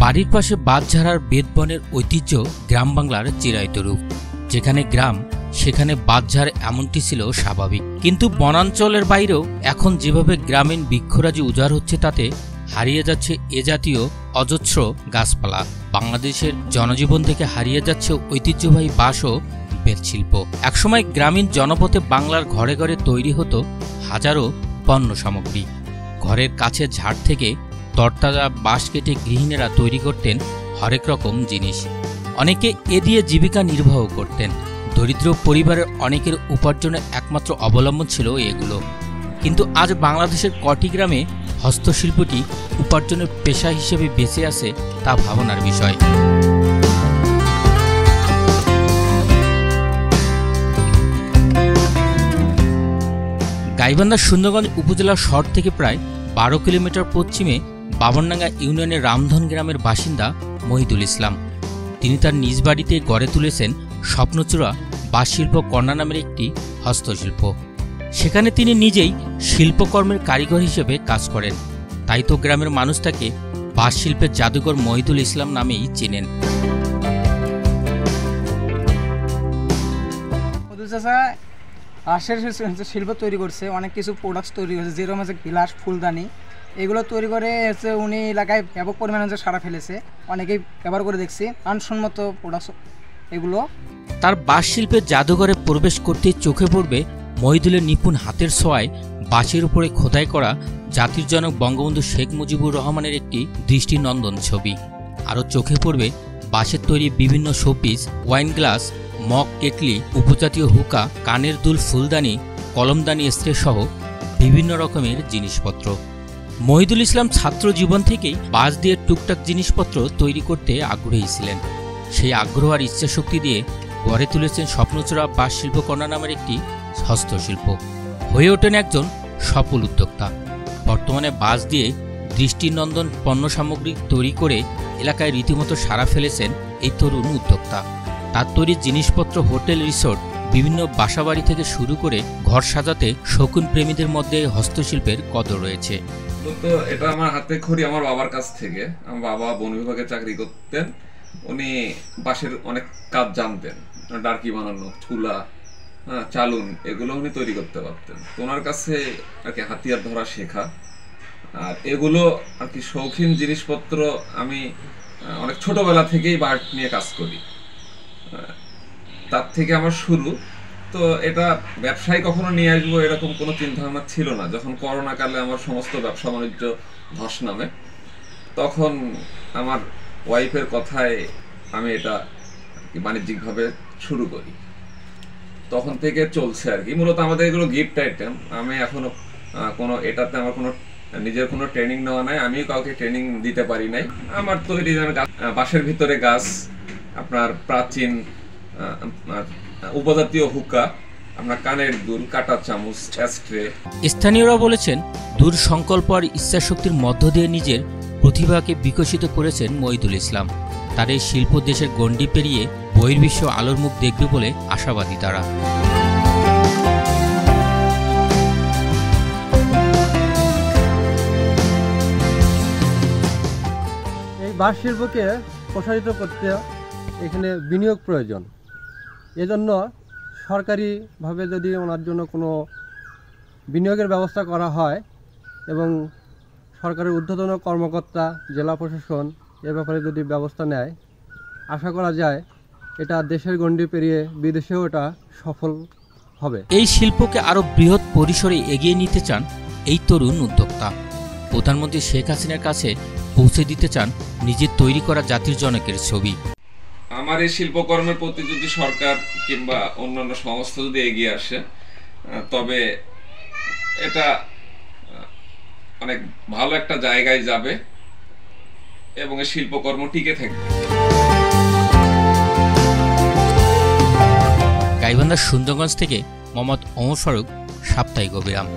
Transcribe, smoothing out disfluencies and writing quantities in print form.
বাড়ির পাশে বাঁশঝাড়ার বেতবনের ঐতিহ্য গ্রাম বাংলার চিরায়ত রূপ। যেখানে গ্রাম সেখানে বাঁশঝাড়, এমনটি ছিল স্বাভাবিক। কিন্তু বনাঞ্চলের বাইরেও এখন যেভাবে গ্রামীণ বৃক্ষরাজি উজাড় হচ্ছে, তাতে হারিয়ে যাচ্ছে এ জাতীয় অজস্র গাছপালা। বাংলাদেশের জনজীবন থেকে হারিয়ে যাচ্ছে ঐতিহ্যবাহী বাঁশ ও বেত শিল্প। একসময় গ্রামীণ জনপথে বাংলার ঘরে ঘরে তৈরি হতো হাজারো পণ্য সামগ্রী। ঘরের কাছে ঝাড় থেকে তরতাজা বাঁশ কেটে গৃহিণীরা তৈরি করতেন হরেক রকম জিনিস। অনেকে এ দিয়ে জীবিকা নির্বাহ করতেন। দরিদ্র পরিবারের অনেকের উপার্জনের একমাত্র অবলম্বন ছিল এগুলো। কিন্তু আজ বাংলাদেশের কটি গ্রামে হস্তশিল্পটি উপার্জনের পেশা হিসেবে বেঁচে আছে, তা ভাবনার বিষয়। গাইবান্ধা সুন্দরগঞ্জ উপজেলার শহর থেকে প্রায় 12 কিলোমিটার পশ্চিমে বাবনডাঙ্গা ইউনিয়নের রামধন গ্রামের বাসিন্দা মহিদুল ইসলাম। তিনি তার নিজ বাড়িতে গড়ে তুলেছেন স্বপ্নচূড়া বাঁশ শিল্প কর্ণা নামের একটি হস্তশিল্প। সেখানে তিনি নিজেই শিল্পকর্মের কারিগর হিসেবে কাজ করেন। তাই তো গ্রামের মানুষ তাকে বাঁশ শিল্পের জাদুঘর মহিদুল ইসলাম নামেই চেনেন। বাঁশের শিল্প তৈরি করছে, অনেক কিছু প্রোডাক্টস তৈরি করছে, যেরকম হচ্ছে গিলাস, ফুলদানি, এগুলো তৈরি করে হচ্ছে উনি এলাকায় ব্যাপক পরিমাণে সাড়া ফেলেছে। অনেকেই ব্যবহার করে দেখছি, মানসম্মত প্রোডাক্টস এগুলো। তার বাঁশ শিল্পের জাদুঘরে প্রবেশ করতে চোখে পড়বে মহিদুলের নিপুণ হাতের ছোঁয়ায় বাঁশের উপরে খোদাই করা জাতির জনক বঙ্গবন্ধু শেখ মুজিবুর রহমানের একটি দৃষ্টিনন্দন ছবি। আরও চোখে পড়বে বাঁশের তৈরি বিভিন্ন শোপিস, ওয়াইন গ্লাস, মগ কেটলি, উপজাতীয় হুকা, কানের দুল, ফুলদানি, কলমদানি, স্প্রে সহ বিভিন্ন রকমের জিনিসপত্র। মহিদুল ইসলাম ছাত্র জীবন থেকেই বাঁশ দিয়ে টুকটাক জিনিসপত্র তৈরি করতে আগ্রহী ছিলেন। সেই আগ্রহ আর ইচ্ছাশক্তি দিয়ে গড়ে তুলেছেন স্বপ্নচূড়া বাঁশ শিল্প কর্ণা নামের একটি হস্তশিল্প। হয়ে ওঠেন একজন সফল উদ্যোক্তা। বর্তমানে বাঁশ দিয়ে দৃষ্টিনন্দন পণ্য সামগ্রী তৈরি করে এলাকায় রীতিমতো সাড়া ফেলেছেন এই তরুণ উদ্যোক্তা। তার তৈরি জিনিসপত্র হোটেল, রিসোর্ট, বিভিন্ন বাসাবাড়ি থেকে শুরু করে ঘর সাজাতে শৌখিন প্রেমীদের মধ্যে হস্তশিল্পের কদর রয়েছে। তো এটা আমার হাতে খড়ি আমার বাবার কাছ থেকে। আমার বাবা বন বিভাগে চাকরি করতেন। উনি বাঁশের অনেক কাজ জানতেন, ডার্কি বানানো, চুলা, চালুন, এগুলো উনি তৈরি করতে পারতেন। তো ওনার কাছে আর কি হাতিয়ার ধরা শেখা। আর এগুলো আর কি শৌখিন জিনিসপত্র আমি অনেক ছোটবেলা থেকেই বাঁশ নিয়ে কাজ করি, তার থেকে আমার শুরু। তো এটা ব্যবসায় কখনো নিয়ে আসবো এরকম কোনো চিন্তা ভাবনা ছিল না। যখন করোনা কালে আমার সমস্ত ব্যবসা বাণিজ্য ধস নামে, তখন আমার ওয়াইফের কথায় আমি এটা বাণিজ্যিকভাবে শুরু করি। তখন থেকে চলছে আর কি। মূলত আমাদের এগুলো গিফট আইটেম। আমি এখনো এটাতে আমার কোনো নিজের কোনো ট্রেনিং নেওয়া নাই, আমিও কাউকে ট্রেনিং দিতে পারি নাই। আমার তৈরি বাঁশের ভিতরে গাছ, আপনার প্রাচীন উপজাতীয় হুকা, আপনার কানের দুল, কাটা চামচ, অ্যাস্ট্রে। স্থানীয়রা বলেছেন, দূর সংকল্প আর ইচ্ছাশক্তির মধ্য দিয়ে নিজের প্রতিভাকে বিকশিত করেছেন মহিদুল ইসলাম। তার এই শিল্প দেশের গণ্ডি পেরিয়ে বহির্বিশ্ব আলোর মুখ দেখবে বলে আশাবাদী তারা। এই বাঁশ শিল্পকে প্রসারিত করতে এখানে বিনিয়োগ প্রয়োজন। এজন্য সরকারিভাবে যদি ওনার জন্য কোনো বিনিয়োগের ব্যবস্থা করা হয় এবং সরকারের ঊর্ধ্বতন কর্মকর্তা, জেলা প্রশাসন এ ব্যাপারে যদি ব্যবস্থা নেয়, আশা করা যায় এটা দেশের গণ্ডি পেরিয়ে বিদেশেও এটা সফল হবে। এই শিল্পকে আরও বৃহৎ পরিসরে এগিয়ে নিতে চান এই তরুণ উদ্যোক্তা। প্রধানমন্ত্রী শেখ হাসিনার কাছে পৌঁছে দিতে চান নিজের তৈরি করা জাতির জনকের ছবি। আমার এই শিল্পকর্মের প্রতি যদি সরকার কিংবা অন্যান্য সংস্থা যদি এগিয়ে আসে, তবে এটা অনেক ভালো একটা জায়গায় যাবে এবং এই শিল্পকর্ম টিকে থাকবে। গাইবান্ধা সুন্দরগঞ্জ থেকে মোহাম্মদ ওমর ফারুক, সাপ্তাহিক অবিরাম।